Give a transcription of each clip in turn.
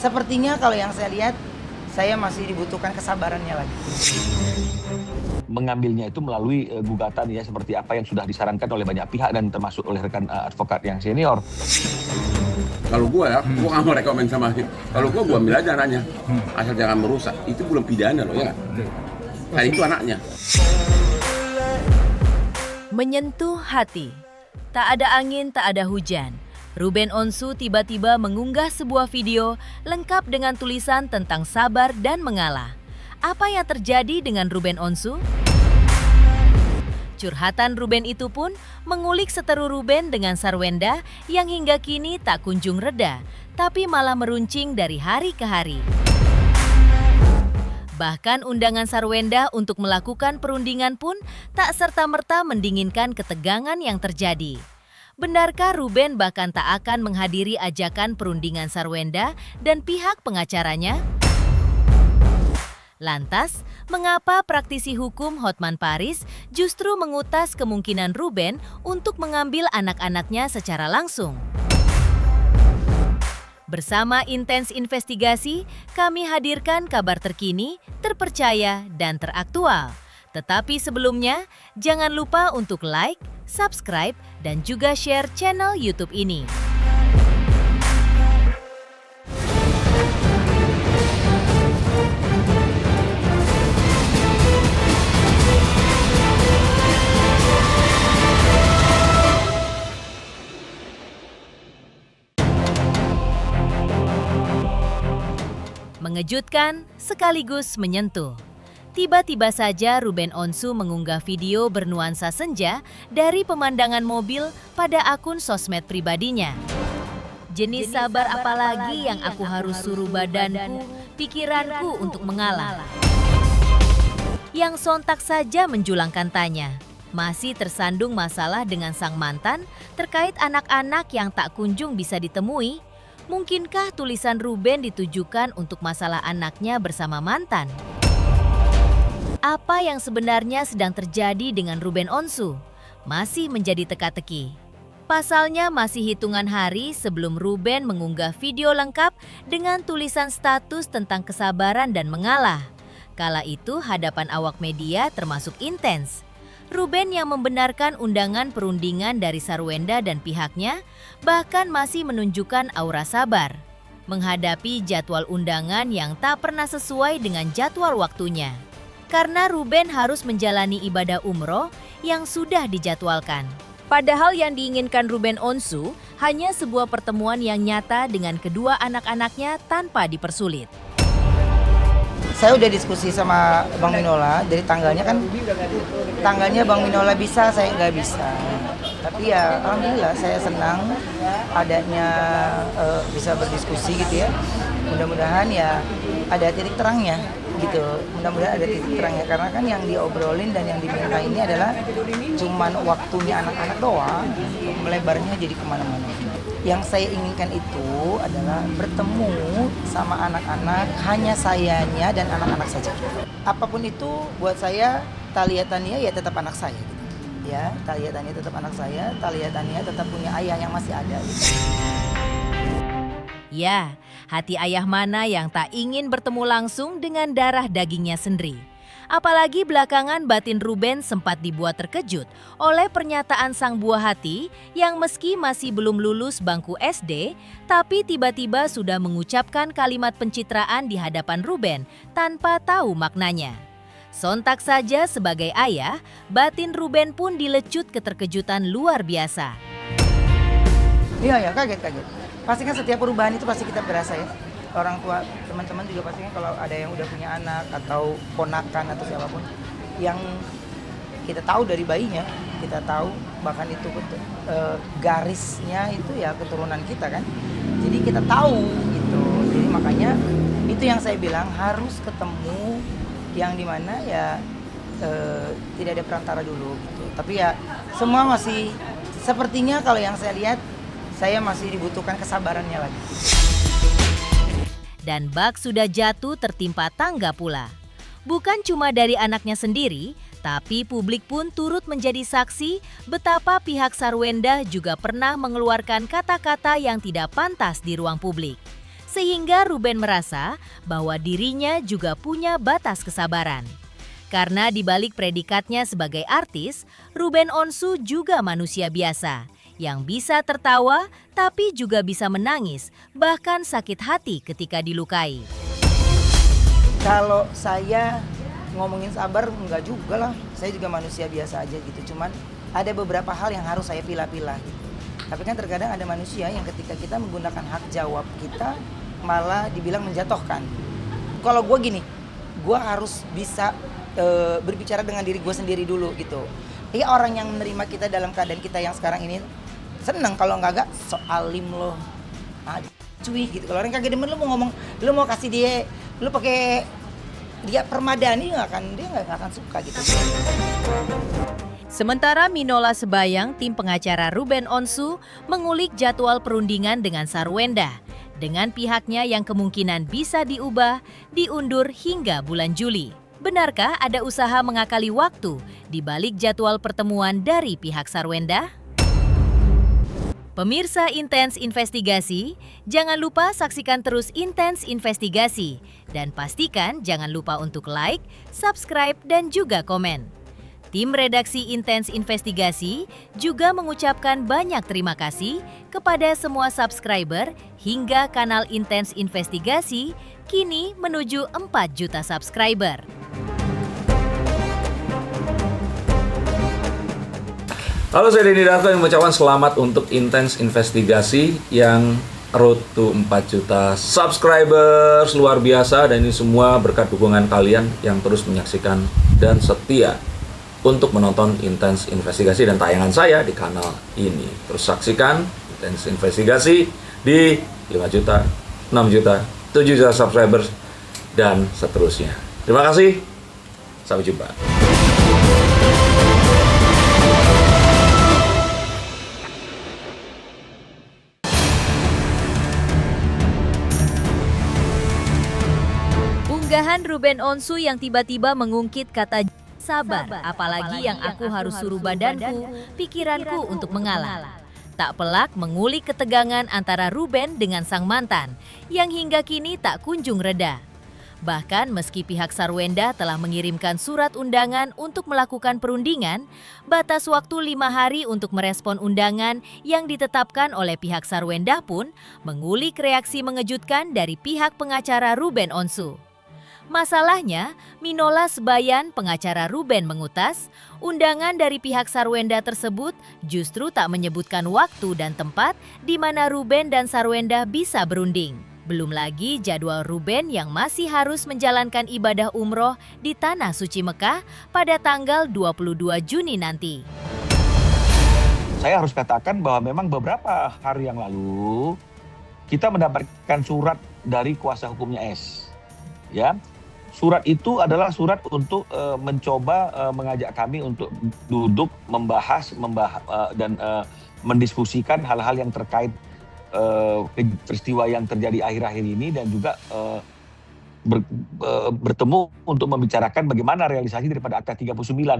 Sepertinya kalau yang saya lihat, saya masih dibutuhkan kesabarannya lagi. Mengambilnya itu melalui gugatan ya, seperti apa yang sudah disarankan oleh banyak pihak dan termasuk oleh rekan advokat yang senior. Kalau gue nggak mau rekomen sama him. Kalau gue ambil aja anaknya, asal jangan merusak. Itu belum pidana loh ya. Nah itu anaknya. Menyentuh hati. Tak ada angin, tak ada hujan. Ruben Onsu tiba-tiba mengunggah sebuah video lengkap dengan tulisan tentang sabar dan mengalah. Apa yang terjadi dengan Ruben Onsu? Curhatan Ruben itu pun mengulik seteru Ruben dengan Sarwenda yang hingga kini tak kunjung reda, tapi malah meruncing dari hari ke hari. Bahkan undangan Sarwenda untuk melakukan perundingan pun tak serta-merta mendinginkan ketegangan yang terjadi. Benarkah Ruben bahkan tak akan menghadiri ajakan perundingan Sarwenda dan pihak pengacaranya? Lantas, mengapa praktisi hukum Hotman Paris justru mengutas kemungkinan Ruben untuk mengambil anak-anaknya secara langsung? Bersama Intens Investigasi, kami hadirkan kabar terkini, terpercaya, dan teraktual. Tetapi sebelumnya, jangan lupa untuk like, subscribe, dan juga share channel YouTube ini. Mengejutkan sekaligus menyentuh. Tiba-tiba saja Ruben Onsu mengunggah video bernuansa senja dari pemandangan mobil pada akun sosmed pribadinya. Jenis sabar apalagi yang aku harus suruh badanku, pikiranku untuk mengalah. Yang sontak saja menjulangkan tanya. Masih tersandung masalah dengan sang mantan terkait anak-anak yang tak kunjung bisa ditemui. Mungkinkah tulisan Ruben ditujukan untuk masalah anaknya bersama mantan? Apa yang sebenarnya sedang terjadi dengan Ruben Onsu? Masih menjadi teka-teki. Pasalnya masih hitungan hari sebelum Ruben mengunggah video lengkap dengan tulisan status tentang kesabaran dan mengalah. Kala itu hadapan awak media termasuk Intens. Ruben yang membenarkan undangan perundingan dari Sarwenda dan pihaknya bahkan masih menunjukkan aura sabar menghadapi jadwal undangan yang tak pernah sesuai dengan jadwal waktunya. Karena Ruben harus menjalani ibadah umroh yang sudah dijadwalkan. Padahal yang diinginkan Ruben Onsu hanya sebuah pertemuan yang nyata dengan kedua anak-anaknya tanpa dipersulit. Saya udah diskusi sama Bang Minola, dari tanggalnya Bang Minola bisa, saya nggak bisa. Tapi ya alhamdulillah saya senang adanya bisa berdiskusi gitu ya. Mudah-mudahan ya ada titik terangnya gitu. Mudah-mudahan ada titik terangnya karena kan yang diobrolin dan yang diminta ini adalah cuman waktunya anak-anak doang, melebarnya jadi kemana-mana. Yang saya inginkan itu adalah bertemu sama anak-anak, hanya sayanya dan anak-anak saja. Apapun itu buat saya, Thalia Tania ya tetap anak saya. Gitu. Ya, Thalia Tania tetap anak saya, Thalia Tania tetap punya ayah yang masih ada. Gitu. Ya, hati ayah mana yang tak ingin bertemu langsung dengan darah dagingnya sendiri? Apalagi belakangan batin Ruben sempat dibuat terkejut oleh pernyataan sang buah hati yang meski masih belum lulus bangku SD, tapi tiba-tiba sudah mengucapkan kalimat pencitraan di hadapan Ruben tanpa tahu maknanya. Sontak saja sebagai ayah, batin Ruben pun dilecut keterkejutan luar biasa. Iya, kaget. Pasti kan setiap perubahan itu pasti kita berasa ya. Orang tua, teman-teman juga pastinya kalau ada yang udah punya anak atau ponakan atau siapapun yang kita tahu dari bayinya, kita tahu bahkan itu garisnya itu ya keturunan kita kan. Jadi kita tahu gitu. Jadi makanya itu yang saya bilang harus ketemu yang dimana ya tidak ada perantara dulu gitu. Tapi ya semua masih sepertinya kalau yang saya lihat saya masih dibutuhkan kesabarannya lagi. Dan bak sudah jatuh tertimpa tangga pula. Bukan cuma dari anaknya sendiri, tapi publik pun turut menjadi saksi betapa pihak Sarwenda juga pernah mengeluarkan kata-kata yang tidak pantas di ruang publik. Sehingga Ruben merasa bahwa dirinya juga punya batas kesabaran. Karena di balik predikatnya sebagai artis, Ruben Onsu juga manusia biasa yang bisa tertawa tapi juga bisa menangis, bahkan sakit hati ketika dilukai. Kalau saya ngomongin sabar, enggak juga lah. Saya juga manusia biasa aja gitu. Cuman ada beberapa hal yang harus saya pilah-pilah gitu. Tapi kan terkadang ada manusia yang ketika kita menggunakan hak jawab kita malah dibilang menjatuhkan. Kalau gue gini, gue harus bisa berbicara dengan diri gue sendiri dulu gitu. Iya, orang yang menerima kita dalam keadaan kita yang sekarang ini seneng. Kalau enggak so alim lo, cuy gitu. Kalau orang kagak demen, lu mau ngomong, lu mau kasih dia, lu pakai dia permadani dia nggak akan suka gitu. Sementara Minola Sebayang, tim pengacara Ruben Onsu, mengulik jadwal perundingan dengan Sarwenda dengan pihaknya yang kemungkinan bisa diubah, diundur hingga bulan Juli. Benarkah ada usaha mengakali waktu di balik jadwal pertemuan dari pihak Sarwenda? Pemirsa Intens Investigasi, jangan lupa saksikan terus Intens Investigasi dan pastikan jangan lupa untuk like, subscribe, dan juga komen. Tim redaksi Intens Investigasi juga mengucapkan banyak terima kasih kepada semua subscriber hingga kanal Intens Investigasi kini menuju 4 juta subscriber. Halo, saya Denny Darto yang mengucapkan selamat untuk Intens Investigasi yang road to 4 juta subscribers, luar biasa. Dan ini semua berkat dukungan kalian yang terus menyaksikan dan setia untuk menonton Intens Investigasi dan tayangan saya di kanal ini. Terus saksikan Intens Investigasi di 5 juta, 6 juta, 7 juta subscribers, dan seterusnya. Terima kasih, sampai jumpa. Unggahan Ruben Onsu yang tiba-tiba mengungkit kata sabar, apalagi yang aku harus suruh badanku, pikiranku untuk mengalah. Tak pelak mengulik ketegangan antara Ruben dengan sang mantan, yang hingga kini tak kunjung reda. Bahkan meski pihak Sarwenda telah mengirimkan surat undangan untuk melakukan perundingan, batas waktu 5 hari untuk merespon undangan yang ditetapkan oleh pihak Sarwenda pun mengulik reaksi mengejutkan dari pihak pengacara Ruben Onsu. Masalahnya, Minola Sebayang, pengacara Ruben, mengutas undangan dari pihak Sarwenda tersebut justru tak menyebutkan waktu dan tempat di mana Ruben dan Sarwenda bisa berunding. Belum lagi jadwal Ruben yang masih harus menjalankan ibadah umroh di Tanah Suci Mekah pada tanggal 22 Juni nanti. Saya harus katakan bahwa memang beberapa hari yang lalu kita mendapatkan surat dari kuasa hukumnya S. Ya. Surat itu adalah surat untuk mencoba mengajak kami untuk duduk membahas dan mendiskusikan hal-hal yang terkait peristiwa yang terjadi akhir-akhir ini dan juga bertemu untuk membicarakan bagaimana realisasi daripada Akta 39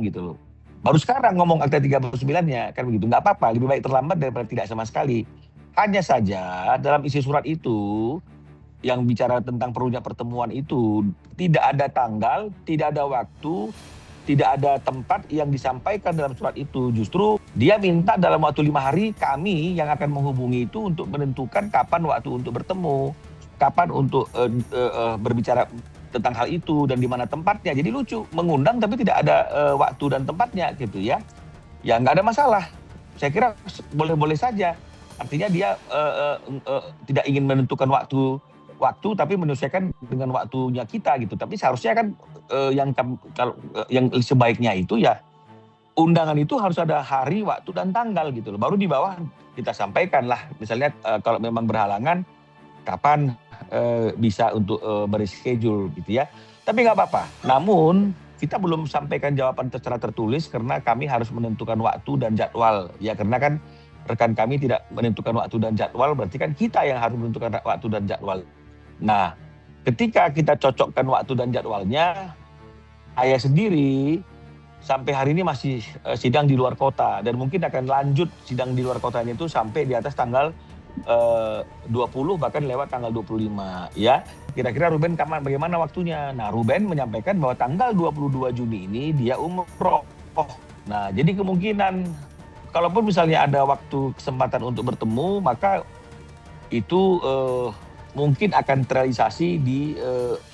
gitu loh. Baru sekarang ngomong Akta 39-nya kan begitu. Nggak apa-apa, lebih baik terlambat daripada tidak sama sekali. Hanya saja dalam isi surat itu yang bicara tentang pertemuan itu tidak ada tanggal, tidak ada waktu, tidak ada tempat yang disampaikan dalam surat itu. Justru dia minta dalam waktu 5 hari kami yang akan menghubungi itu untuk menentukan kapan waktu untuk bertemu, kapan untuk berbicara tentang hal itu dan di mana tempatnya. Jadi lucu, mengundang tapi tidak ada waktu dan tempatnya gitu ya. Ya nggak ada masalah. Saya kira boleh-boleh saja. Artinya dia tidak ingin menentukan waktu tapi menyesuaikan dengan waktunya kita gitu. Tapi seharusnya kan yang sebaiknya itu ya undangan itu harus ada hari, waktu, dan tanggal gitu loh. Baru di bawah kita sampaikan lah. Misalnya kalau memang berhalangan kapan bisa untuk mereschedule gitu ya. Tapi nggak apa-apa. Namun kita belum sampaikan jawaban secara tertulis karena kami harus menentukan waktu dan jadwal. Ya karena kan rekan kami tidak menentukan waktu dan jadwal, berarti kan kita yang harus menentukan waktu dan jadwal. Nah, ketika kita cocokkan waktu dan jadwalnya, saya sendiri sampai hari ini masih sidang di luar kota dan mungkin akan lanjut sidang di luar kotanya itu sampai di atas tanggal 20 bahkan lewat tanggal 25 ya. Kira-kira Ruben bagaimana waktunya? Nah, Ruben menyampaikan bahwa tanggal 22 Juni ini dia umroh. Nah, jadi kemungkinan kalaupun misalnya ada waktu kesempatan untuk bertemu, maka itu mungkin akan terrealisasi di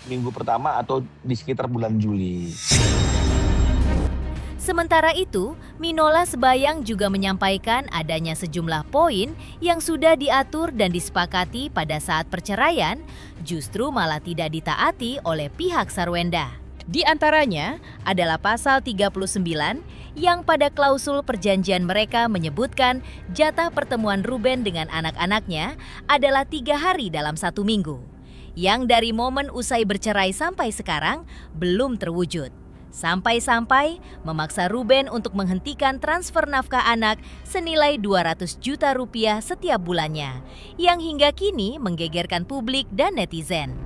minggu pertama atau di sekitar bulan Juli. Sementara itu, Minola Sebayang juga menyampaikan adanya sejumlah poin yang sudah diatur dan disepakati pada saat perceraian, justru malah tidak ditaati oleh pihak Sarwenda. Di antaranya adalah pasal 39 yang pada klausul perjanjian mereka menyebutkan jatah pertemuan Ruben dengan anak-anaknya adalah 3 hari dalam 1 minggu, yang dari momen usai bercerai sampai sekarang belum terwujud. Sampai-sampai memaksa Ruben untuk menghentikan transfer nafkah anak senilai 200 juta rupiah setiap bulannya, yang hingga kini menggegerkan publik dan netizen.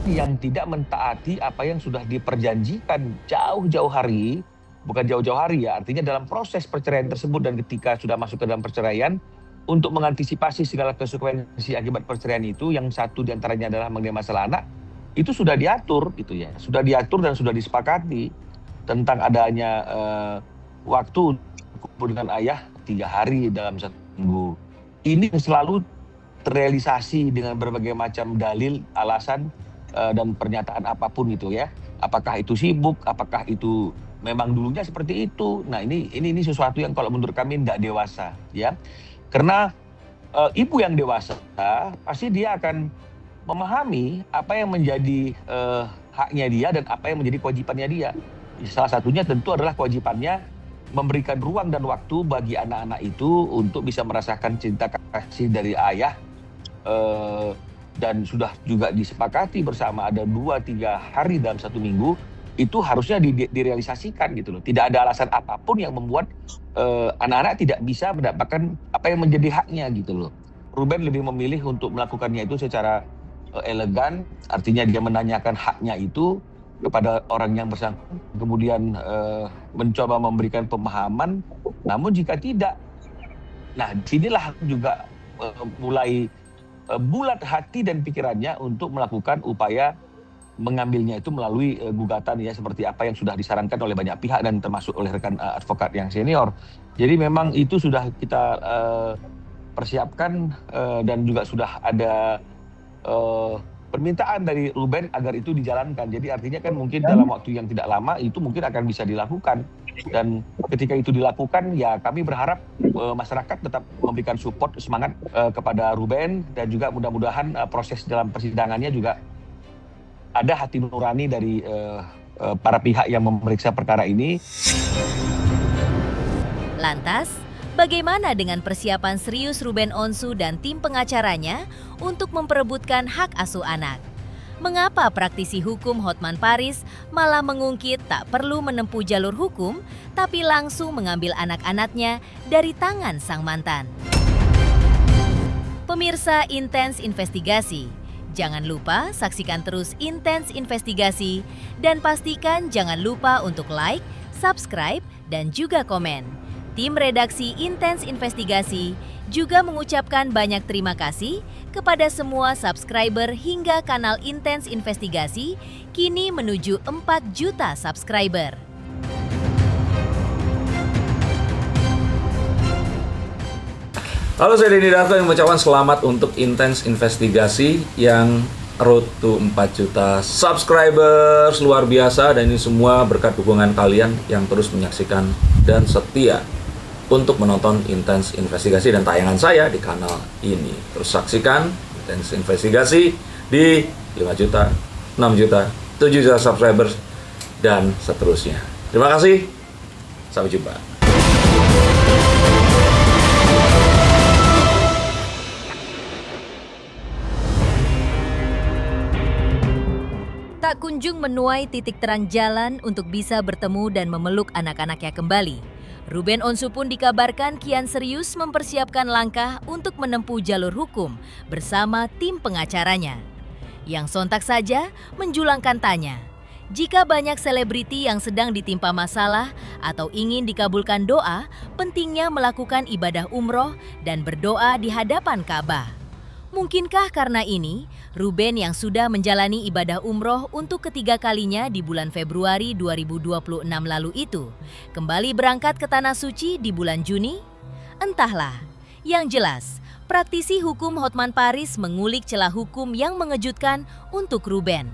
Yang tidak mentaati apa yang sudah diperjanjikan jauh-jauh hari, bukan jauh-jauh hari ya, artinya dalam proses perceraian tersebut dan ketika sudah masuk ke dalam perceraian, untuk mengantisipasi segala konsekuensi akibat perceraian itu, yang satu diantaranya adalah mengenai masalah anak, itu sudah diatur gitu ya, sudah diatur dan sudah disepakati tentang adanya waktu kumpul dengan ayah 3 hari dalam 1 minggu. Ini selalu terrealisasi dengan berbagai macam dalil, alasan dan pernyataan apapun itu ya. Apakah itu sibuk, apakah itu memang dulunya seperti itu. Nah ini sesuatu yang kalau menurut kami tidak dewasa ya. Karena ibu yang dewasa pasti dia akan memahami apa yang menjadi haknya dia dan apa yang menjadi kewajibannya dia. Salah satunya tentu adalah kewajibannya memberikan ruang dan waktu bagi anak-anak itu untuk bisa merasakan cinta kasih dari ayah, dan sudah juga disepakati bersama ada 2-3 hari dalam 1 minggu, itu harusnya direalisasikan gitu loh. Tidak ada alasan apapun yang membuat anak-anak tidak bisa mendapatkan apa yang menjadi haknya gitu loh. Ruben lebih memilih untuk melakukannya itu secara elegan, artinya dia menanyakan haknya itu kepada orang yang bersangkutan, kemudian mencoba memberikan pemahaman. Namun jika tidak, nah disinilah juga mulai bulat hati dan pikirannya untuk melakukan upaya mengambilnya itu melalui gugatan ya, seperti apa yang sudah disarankan oleh banyak pihak dan termasuk oleh rekan advokat yang senior. Jadi memang itu sudah kita persiapkan dan juga sudah ada permintaan dari Ruben agar itu dijalankan. Jadi artinya kan mungkin dalam waktu yang tidak lama itu mungkin akan bisa dilakukan. Dan ketika itu dilakukan ya kami berharap masyarakat tetap memberikan support, semangat kepada Ruben, dan juga mudah-mudahan proses dalam persidangannya juga ada hati nurani dari para pihak yang memeriksa perkara ini. Lantas, bagaimana dengan persiapan serius Ruben Onsu dan tim pengacaranya untuk memperebutkan hak asuh anak? Mengapa praktisi hukum Hotman Paris malah mengungkit tak perlu menempuh jalur hukum, tapi langsung mengambil anak-anaknya dari tangan sang mantan? Pemirsa Intens Investigasi, jangan lupa saksikan terus Intens Investigasi dan pastikan jangan lupa untuk like, subscribe, dan juga komen. Tim redaksi Intens Investigasi juga mengucapkan banyak terima kasih kepada semua subscriber hingga kanal Intens Investigasi kini menuju 4 juta subscriber. Halo, saya Denny Darto yang mengucapkan selamat untuk Intens Investigasi yang road to 4 juta subscribers, luar biasa, dan ini semua berkat dukungan kalian yang terus menyaksikan dan setia untuk menonton Intens Investigasi dan tayangan saya di kanal ini. Terus saksikan Intens Investigasi di 5 juta, 6 juta, 7 juta subscribers, dan seterusnya. Terima kasih, sampai jumpa. Tak kunjung menuai titik terang jalan untuk bisa bertemu dan memeluk anak-anaknya kembali. Ruben Onsu pun dikabarkan kian serius mempersiapkan langkah untuk menempuh jalur hukum bersama tim pengacaranya. Yang sontak saja menjulangkan tanya, Jika banyak selebriti yang sedang ditimpa masalah atau ingin dikabulkan doa, pentingnya melakukan ibadah umroh dan berdoa di hadapan Ka'bah. Mungkinkah karena ini, Ruben yang sudah menjalani ibadah umroh untuk ketiga kalinya di bulan Februari 2026 lalu itu, kembali berangkat ke Tanah Suci di bulan Juni? Entahlah. Yang jelas, praktisi hukum Hotman Paris mengulik celah hukum yang mengejutkan untuk Ruben.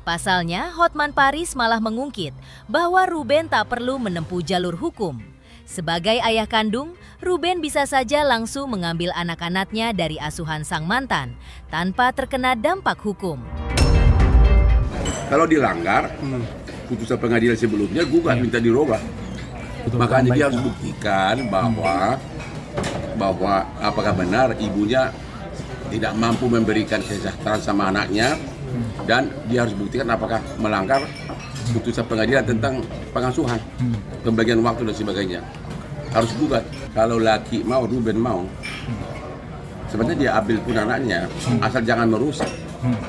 Pasalnya, Hotman Paris malah mengungkit bahwa Ruben tak perlu menempuh jalur hukum. Sebagai ayah kandung, Ruben bisa saja langsung mengambil anak-anaknya dari asuhan sang mantan tanpa terkena dampak hukum. Kalau dilanggar, putusan pengadilan sebelumnya gugat minta dirubah. Makanya dia harus buktikan bahwa apakah benar ibunya tidak mampu memberikan kesejahteraan sama anaknya, dan dia harus buktikan apakah melanggar putusan pengadilan tentang pengasuhan, pembagian waktu dan sebagainya. Harus gugat. Kalau laki mau, Ruben mau, sebenarnya dia ambil pun anaknya, asal jangan merusak.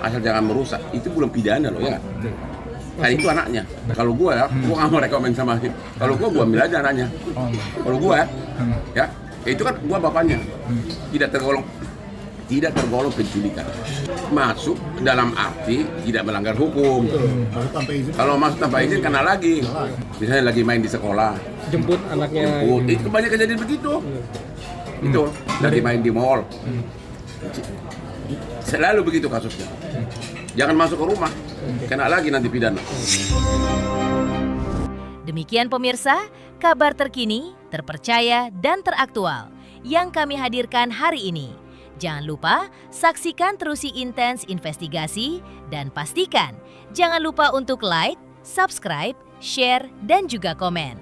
Asal jangan merusak, itu belum pidana loh ya. Kan itu anaknya. Kalau gua nggak mau rekomen sama him. Kalau gua ambil aja anaknya. Kalau gua ya itu kan gua bapaknya. Tidak tergolong penculikan. Masuk dalam arti tidak melanggar hukum. Kalau masuk tanpa izin kena lagi. Misalnya lagi main di sekolah, Jemput anaknya. itu banyak kejadian begitu. Itu lagi main di mall. Selalu begitu kasusnya. Jangan masuk ke rumah, kena lagi nanti pidana. Demikian pemirsa, kabar terkini, terpercaya, dan teraktual yang kami hadirkan hari ini. Jangan lupa saksikan terusi Intens Investigasi dan pastikan jangan lupa untuk like, subscribe, share, dan juga komen.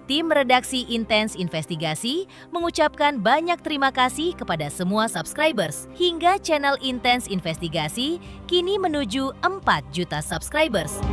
Tim redaksi Intens Investigasi mengucapkan banyak terima kasih kepada semua subscribers hingga channel Intens Investigasi kini menuju 4 juta subscribers.